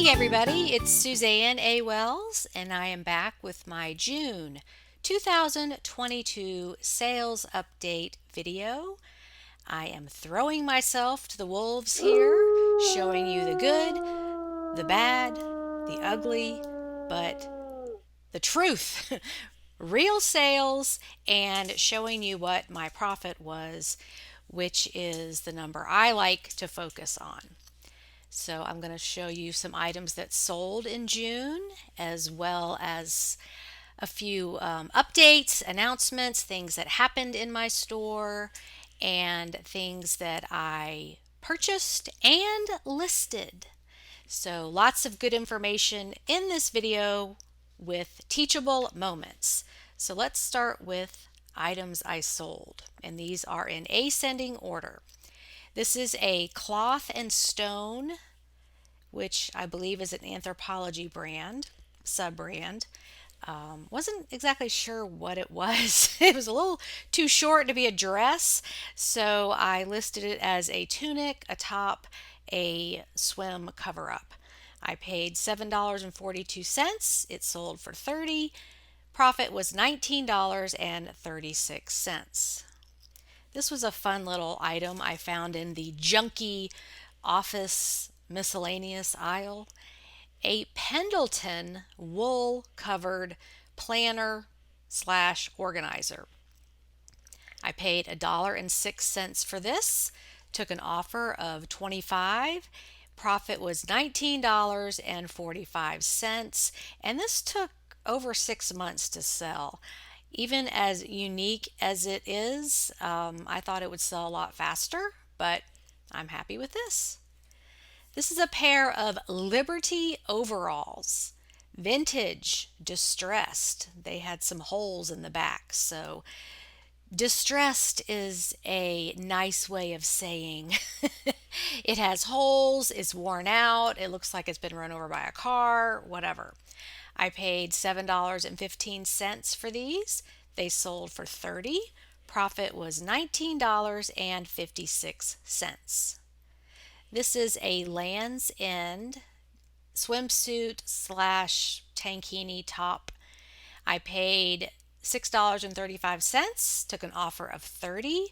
Hey everybody, it's Suzanne A. Wells, and I am back with my June 2022 sales update video. I am throwing myself to the wolves here, showing you the good, the bad, the ugly, but the truth. Real sales, and showing you what my profit was, which is the number I like to focus on. So I'm going to show you some items that sold in June, as well as a few updates, announcements, things that happened in my store, and things that I purchased and listed. So lots of good information in this video with teachable moments. So let's start with items I sold, and these are in ascending order. This is a cloth and stone, which I believe is an Anthropologie brand, sub-brand. Wasn't exactly sure what it was. It was a little too short to be a dress, so I listed it as a tunic, a top, a swim cover-up. I paid $7.42. It sold for $30. Profit was $19.36. This was a fun little item I found in the junky office miscellaneous aisle. A Pendleton wool covered planner slash organizer. I paid $1.06 for this, took an offer of $25. Profit was $19.45, and this took over 6 months to sell. Even as unique as it is, I thought it would sell a lot faster, but I'm happy with this. This is a pair of Liberty overalls, vintage, distressed. They had some holes in the back, so distressed is a nice way of saying it has holes, it's worn out, it looks like it's been run over by a car, whatever. I paid $7.15 for these. They sold for $30. Profit was $19.56. This is a Land's End swimsuit slash tankini top. I paid $6.35, took an offer of $30.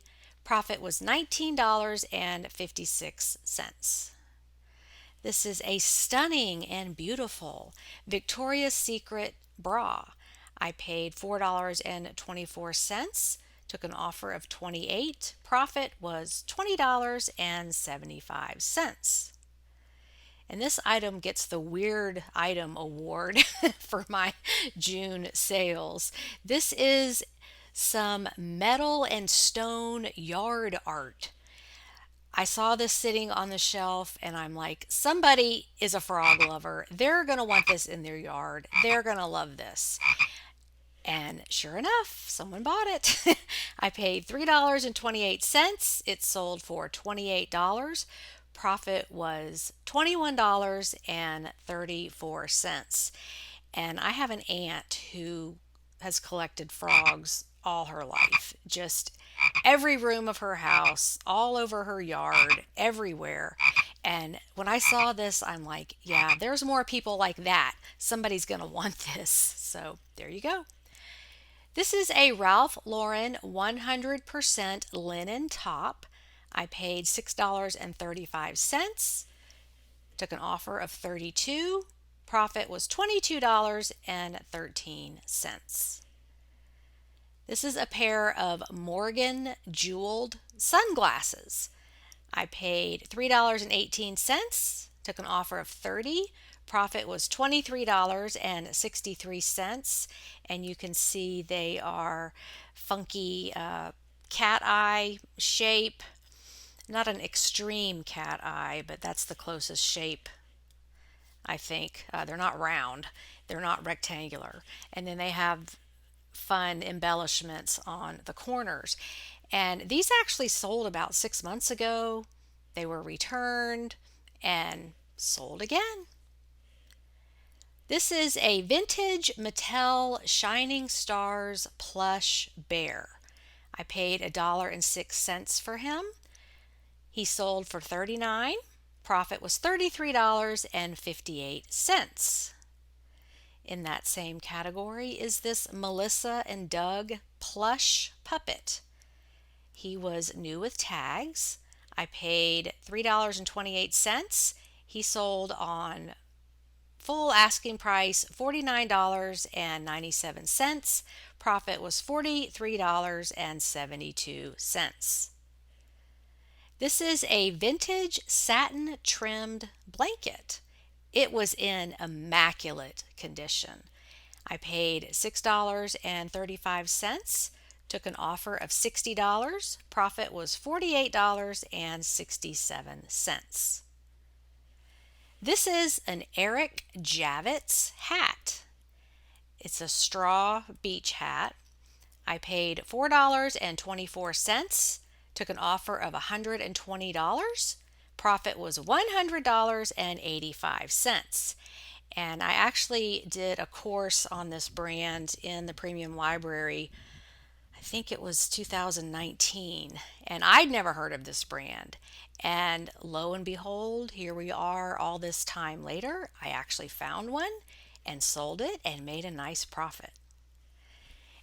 Profit was $19.56. This is a stunning and beautiful Victoria's Secret bra. I paid $4.24, took an offer of $28. Profit was $20.75. And this item gets the Weird Item Award for my June sales. This is some metal and stone yard art. I saw this sitting on the shelf and I'm like, somebody is a frog lover. They're going to want this in their yard. They're going to love this. And sure enough, someone bought it. I paid $3.28. It sold for $28. Profit was $21.34. And I have an aunt who has collected frogs all her life. Just every room of her house, all over her yard, everywhere. And when I saw this, I'm like, yeah, there's more people like that. Somebody's going to want this. So there you go. This is a Ralph Lauren 100% linen top. I paid $6.35. Took an offer of $32. Profit was $22.13. This is a pair of Morgan jeweled sunglasses. I paid $3.18, took an offer of $30. Profit was $23.63, and you can see they are funky cat eye shape. Not an extreme cat eye, but that's the closest shape, I think. They're not round, they're not rectangular. And then they have fun embellishments on the corners. And these actually sold about 6 months ago. They were returned and sold again. This is a vintage Mattel Shining Stars plush bear. I paid $1.06 for him. He sold for $39. Profit was $33.58. In that same category is this Melissa and Doug plush puppet. He was new with tags. I paid $3.28. He sold on full asking price $49.97. Profit was $43.72. This is a vintage satin trimmed blanket. It was in immaculate condition. I paid $6.35, took an offer of $60. Profit was $48.67. This is an Eric Javits hat. It's a straw beach hat. I paid $4.24, took an offer of $120. Profit was $100.85. And I actually did a course on this brand in the Premium Library. I think it was 2019, and I'd never heard of this brand. And lo and behold, here we are all this time later. I actually found one and sold it and made a nice profit.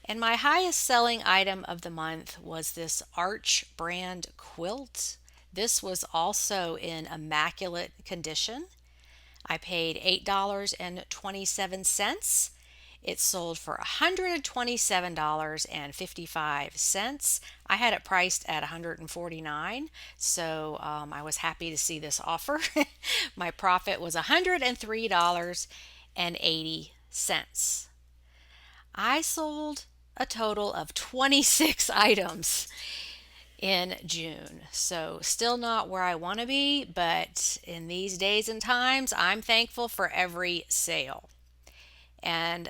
And my highest selling item of the month was this Arch brand quilt. This was also in immaculate condition. I paid $8.27. It sold for $127.55. I had it priced at $149, so I was happy to see this offer. My profit was $103.80. I sold a total of 26 items in June. So still not where I want to be, but in these days and times, I'm thankful for every sale. And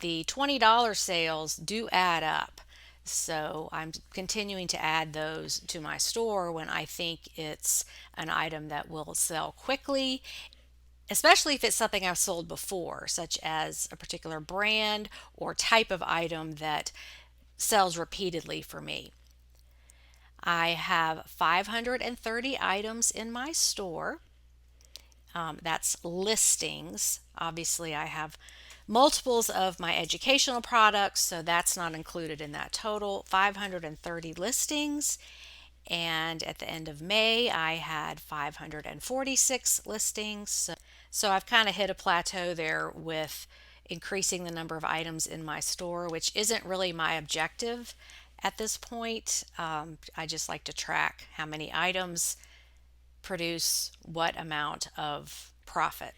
the $20 sales do add up. So I'm continuing to add those to my store when I think it's an item that will sell quickly, especially if it's something I've sold before, such as a particular brand or type of item that sells repeatedly for me. I have 530 items in my store. That's listings. Obviously, I have multiples of my educational products, so that's not included in that total. 530 listings. And at the end of May, I had 546 listings. So I've kind of hit a plateau there with increasing the number of items in my store, which isn't really my objective at this point. I just like to track how many items produce what amount of profit.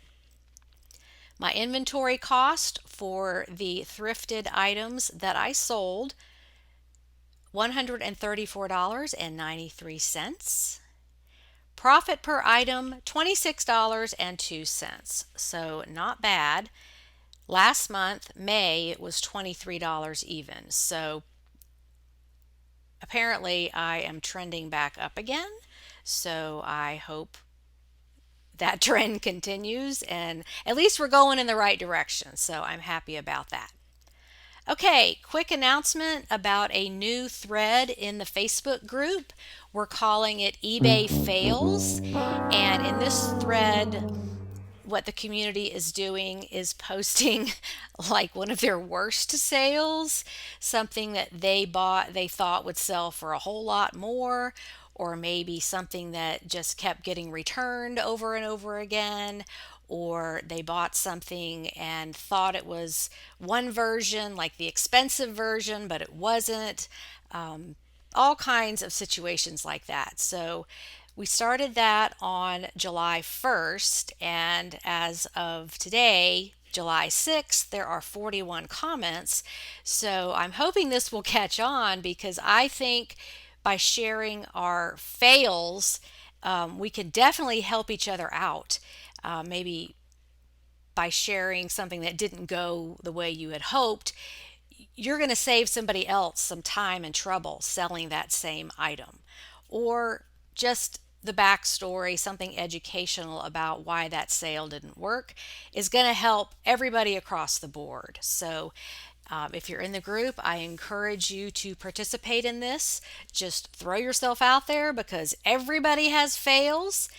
My inventory cost for the thrifted items that I sold, $134.93. Profit per item, $26.02. So not bad. Last month, May, it was $23 even. So apparently I am trending back up again. So I hope that trend continues, and at least we're going in the right direction. So I'm happy about that. Okay, quick announcement about a new thread in the Facebook group. We're calling it eBay Fails. And in this thread, what the community is doing is posting like one of their worst sales, something that they bought, they thought would sell for a whole lot more, or maybe something that just kept getting returned over and over again, or they bought something and thought it was one version, like the expensive version, but it wasn't. All kinds of situations like that. So we started that on July 1st, and as of today, July 6th, there are 41 comments. So I'm hoping this will catch on, because I think by sharing our fails, we can definitely help each other out. Maybe by sharing something that didn't go the way you had hoped, you're going to save somebody else some time and trouble selling that same item. Or just the backstory, something educational about why that sale didn't work, is going to help everybody across the board. So if you're in the group, I encourage you to participate in this. Just throw yourself out there, because everybody has fails,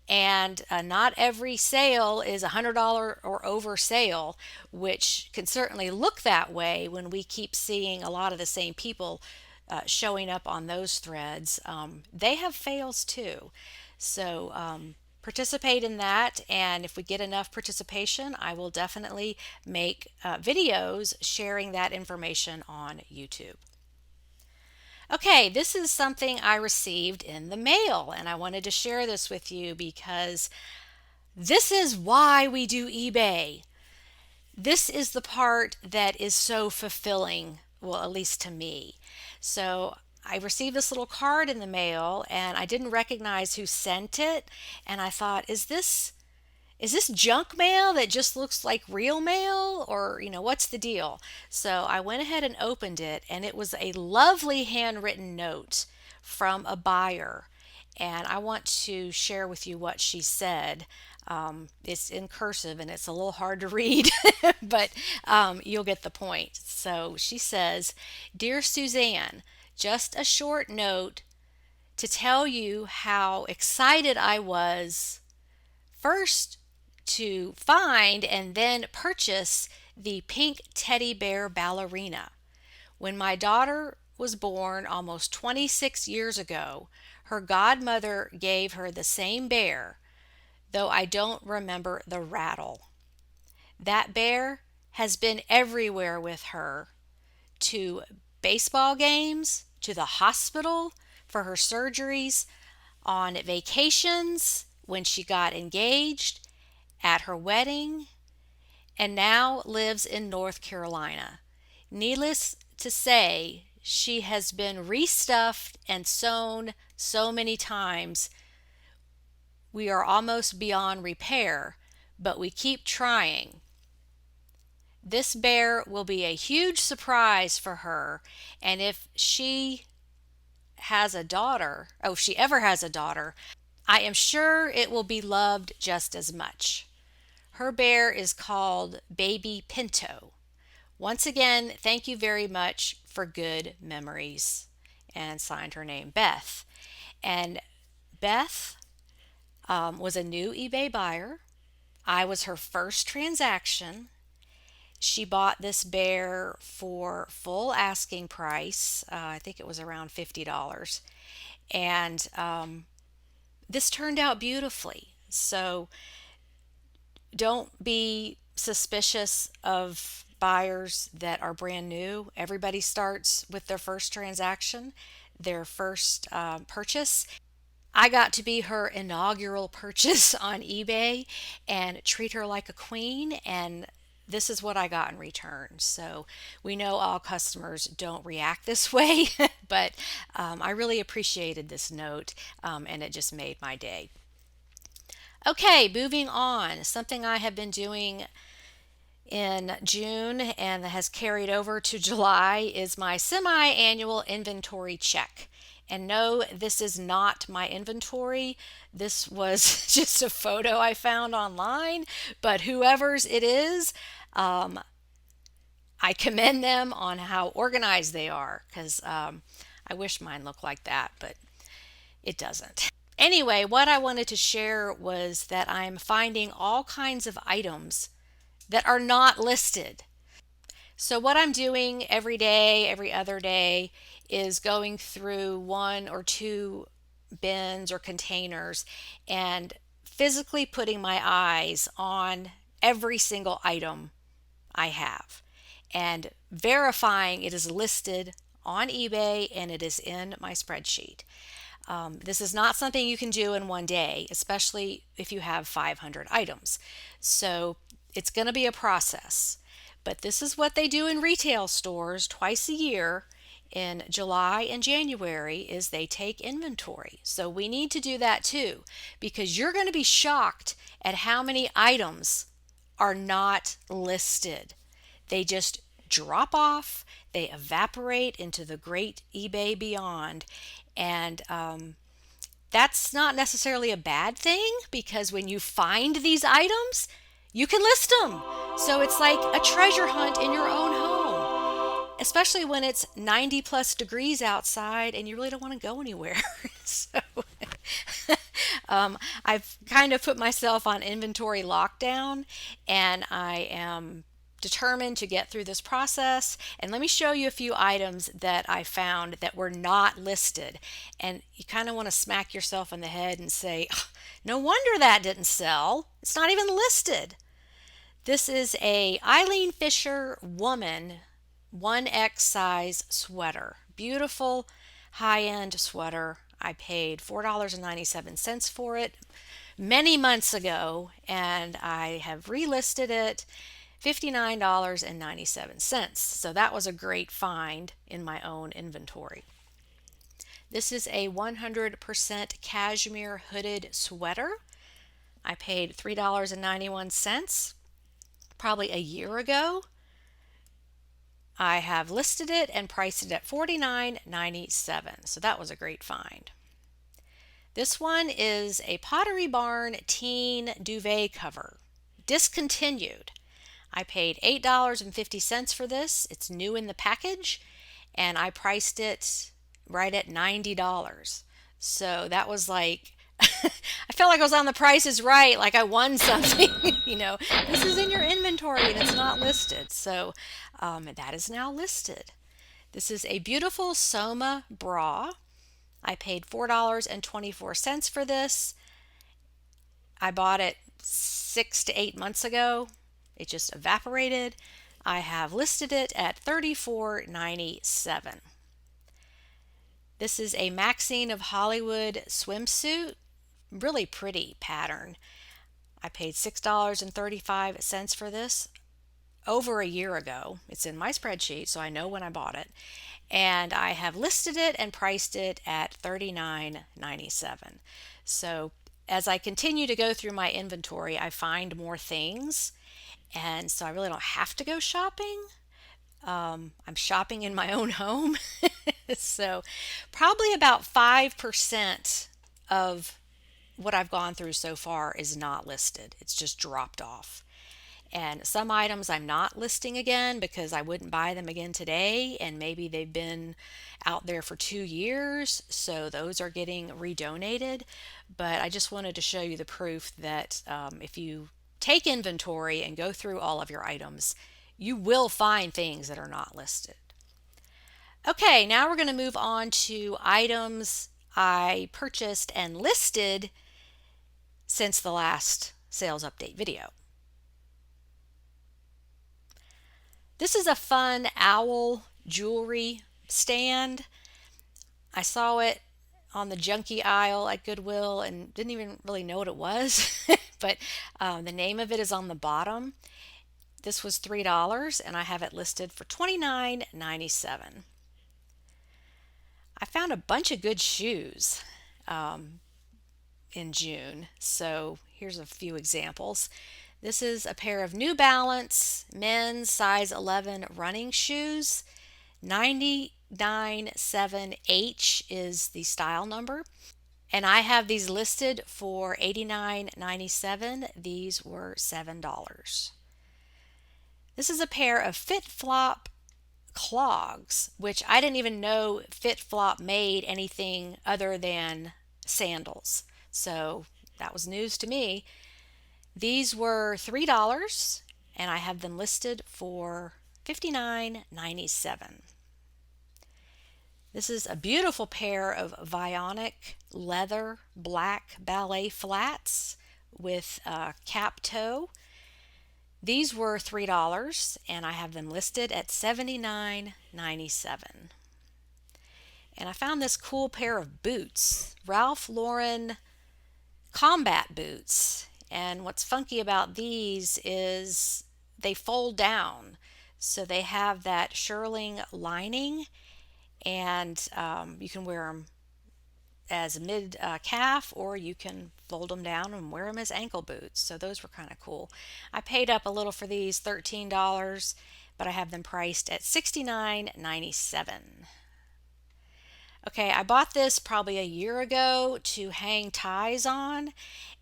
And not every sale is $100 or over sale, which can certainly look that way when we keep seeing a lot of the same people showing up on those threads. They have fails too. So participate in that. And if we get enough participation, I will definitely make videos sharing that information on YouTube. Okay, this is something I received in the mail, and I wanted to share this with you because this is why we do eBay. This is the part that is so fulfilling, well, at least to me. So I received this little card in the mail, and I didn't recognize who sent it, and I thought, is this junk mail that just looks like real mail, or what's the deal? So I went ahead and opened it, and it was a lovely handwritten note from a buyer, and I want to share with you what she said. It's in cursive and it's a little hard to read, but you'll get the point. So she says, "Dear Suzanne, just a short note to tell you how excited I was first to find and then purchase the pink teddy bear ballerina. When my daughter was born almost 26 years ago, her godmother gave her the same bear, though I don't remember the rattle. That bear has been everywhere with her, to baseball games, to the hospital for her surgeries, on vacations, when she got engaged, at her wedding, and now lives in North Carolina. Needless to say, she has been restuffed and sewn so many times. We are almost beyond repair, but we keep trying. This bear will be a huge surprise for her, and if she has a daughter, oh, if she ever has a daughter, I am sure it will be loved just as much. Her bear is called Baby Pinto. Once again, thank you very much for good memories." And signed her name, Beth. And Beth was a new eBay buyer. I was her first transaction. She bought this bear for full asking price. I think it was around $50. And this turned out beautifully. So don't be suspicious of buyers that are brand new. Everybody starts with their first transaction, their first purchase. I got to be her inaugural purchase on eBay and treat her like a queen, and this is what I got in return. So we know all customers don't react this way, but I really appreciated this note, and it just made my day. Okay, moving on. Something I have been doing in June and that has carried over to July is my semi annual inventory check. And no, this is not my inventory. This was just a photo I found online, but whoever's it is, I commend them on how organized they are, because I wish mine looked like that, but it doesn't. Anyway, what I wanted to share was that I'm finding all kinds of items that are not listed. So what I'm doing every day, every other day, is going through one or two bins or containers and physically putting my eyes on every single item I have and verifying it is listed on eBay and it is in my spreadsheet. This is not something you can do in one day, especially if you have 500 items. So it's going to be a process. But this is what they do in retail stores twice a year in July and January is they take inventory. So we need to do that too, because you're going to be shocked at how many items are not listed. They just drop off, they evaporate into the great eBay beyond. And that's not necessarily a bad thing, because when you find these items, you can list them. So it's like a treasure hunt in your own home, especially when it's 90 plus degrees outside and you really don't want to go anywhere. So I've kind of put myself on inventory lockdown, and I am determined to get through this process. And let me show you a few items that I found that were not listed. And you kind of want to smack yourself in the head and say, no wonder that didn't sell. It's not even listed. This is a Eileen Fisher woman 1X size sweater. Beautiful high-end sweater. I paid $4.97 for it many months ago, and I have relisted it $59.97. So that was a great find in my own inventory. This is a 100% cashmere hooded sweater. I paid $3.91 probably a year ago. I have listed it and priced it at $49.97. So that was a great find. This one is a Pottery Barn teen duvet cover, discontinued. I paid $8.50 for this. It's new in the package, and I priced it right at $90. So that was like, I felt like I was on The Price is Right, like I won something. This is in your inventory and it's not listed. So that is now listed. This is a beautiful Soma bra. I paid $4.24 for this. I bought it 6 to 8 months ago. It just evaporated. I have listed it at $34.97. This is a Maxine of Hollywood swimsuit. Really pretty pattern. I paid $6.35 for this over a year ago. It's in my spreadsheet, so I know when I bought it. And I have listed it and priced it at $39.97. So as I continue to go through my inventory, I find more things. And so I really don't have to go shopping. I'm shopping in my own home. So probably about 5% of what I've gone through so far is not listed. It's just dropped off. And some items I'm not listing again because I wouldn't buy them again today, and maybe they've been out there for 2 years, so those are getting redonated. But I just wanted to show you the proof that if you take inventory and go through all of your items, you will find things that are not listed. Okay, now we're going to move on to items I purchased and listed since the last sales update video. This is a fun owl jewelry stand. I saw it on the junkie aisle at Goodwill and didn't even really know what it was, but the name of it is on the bottom. This was $3 and I have it listed for $29.97. I found a bunch of good shoes in June, so here's a few examples. This is a pair of New Balance men's size 11 running shoes. 997H is the style number. And I have these listed for $89.97. These were $7. This is a pair of Fit Flop clogs, which I didn't even know Fit Flop made anything other than sandals. So that was news to me. These were $3 and I have them listed for $59.97. This is a beautiful pair of Vionic leather black ballet flats with cap toe. These were $3 and I have them listed at $79.97. And I found this cool pair of boots, Ralph Lauren combat boots. And what's funky about these is they fold down. So they have that shearling lining, and you can wear them as mid calf, or you can fold them down and wear them as ankle boots. So those were kind of cool. I paid up a little for these, $13, but I have them priced at $69.97. Okay, I bought this probably a year ago to hang ties on,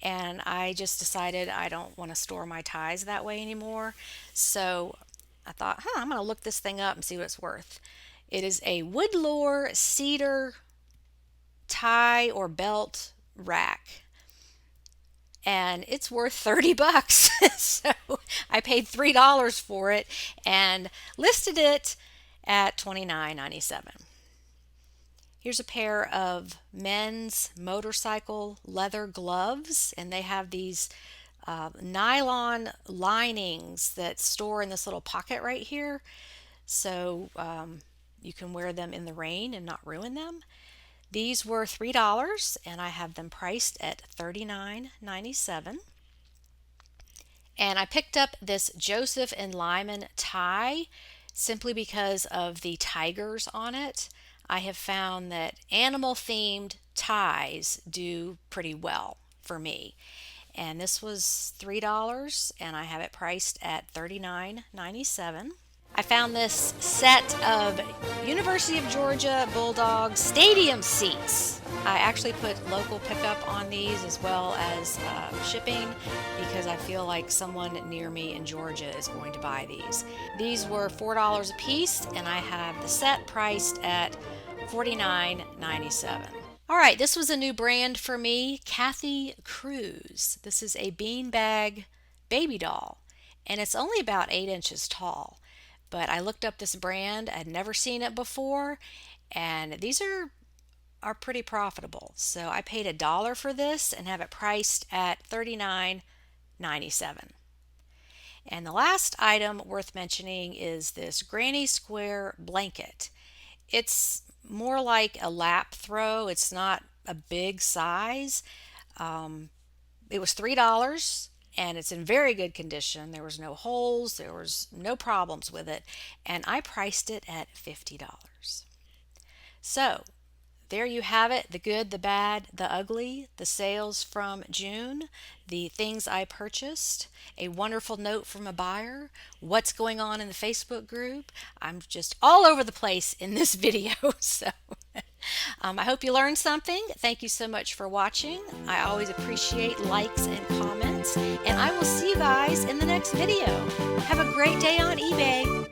and I just decided I don't want to store my ties that way anymore. So I thought, I'm going to look this thing up and see what it's worth. It is a Woodlore cedar tie or belt rack. and it's worth 30 bucks. So I paid $3 for it and listed it at $29.97. Here's a pair of men's motorcycle leather gloves, and they have these nylon linings that store in this little pocket right here, so you can wear them in the rain and not ruin them. These were $3, and I have them priced at $39.97. And I picked up this Joseph and Lyman tie simply because of the tigers on it. I have found that animal themed ties do pretty well for me. And this was $3, and I have it priced at $39.97. I found this set of University of Georgia Bulldogs stadium seats. I actually put local pickup on these as well as shipping because I feel like someone near me in Georgia is going to buy these. These were $4 a piece, and I have the set priced at $49.97. All right, this was a new brand for me, Kathy Cruz. This is a beanbag baby doll, and it's only about 8 inches tall. But I looked up this brand. I'd never seen it before, and these are pretty profitable. So I paid $1 for this and have it priced at $39.97. And the last item worth mentioning is this Granny Square blanket. It's more like a lap throw. It's not a big size. It was $3, and it's in very good condition. There was no holes, there was no problems with it, and I priced it at $50. So there you have it, the good, the bad, the ugly, the sales from June, the things I purchased, a wonderful note from a buyer, what's going on in the Facebook group. I'm just all over the place in this video. So I hope you learned something. Thank you so much for watching. I always appreciate likes and comments, and I will see you guys in the next video. Have a great day on eBay.